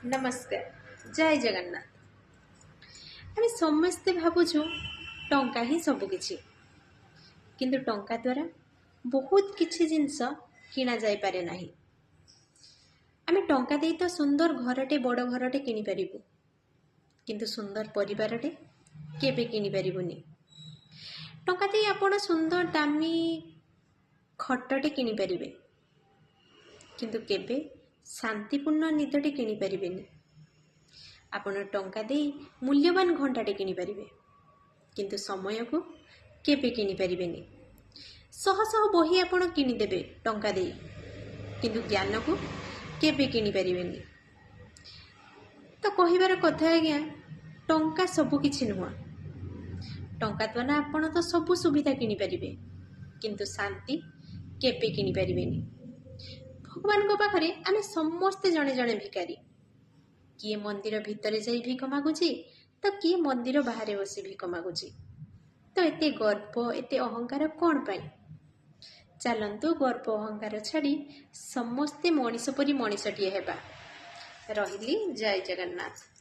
नमस्कार जय जगन्नाथ। आम समस्ते भावुँ टंका ही सबकि किंतु टंका द्वारा बहुत किछि जिनस किना जाय पारे नाही। आम टंका दे तो सुंदर घरटे बड़ घरटे किनि परिबु किंतु सुंदर परिवारटे केबे किनि परिबुनी। टंका दे आपण सुंदर दामी खटटे किनि परिबे किंतु केबे शांतिपूर्ण निदटे किनि परिबेनी। आपण टंका दे मूल्यवान घंटाटे किनि परिबे किंतु समय को केबे किनि परिबेनी। शह शह बही आपण किनि देबे टंका दे किंतु ज्ञान को केबे किनि परिबेनी। तो कहिबार कथा आज्ञा टंका सबु किछि नुह। टंका द्वारा आपण तो सबु सुविधा किनि परिबे किंतु शांति केबे किनि परिबेनी। भगवान को पाखरे आमे समस्ते जणे जणे भिकारी। किए मंदिर भितरे जाई भिक मागुची तो किए मंदिर बाहर बसी भिक मागुची। तो एते गर्व एते अहंकार कौन पाई। चलंतु गर्व अहंकार छाड़ी समस्ते मनीष परी मनीषटिए हेबा। रहिली जय जगन्नाथ।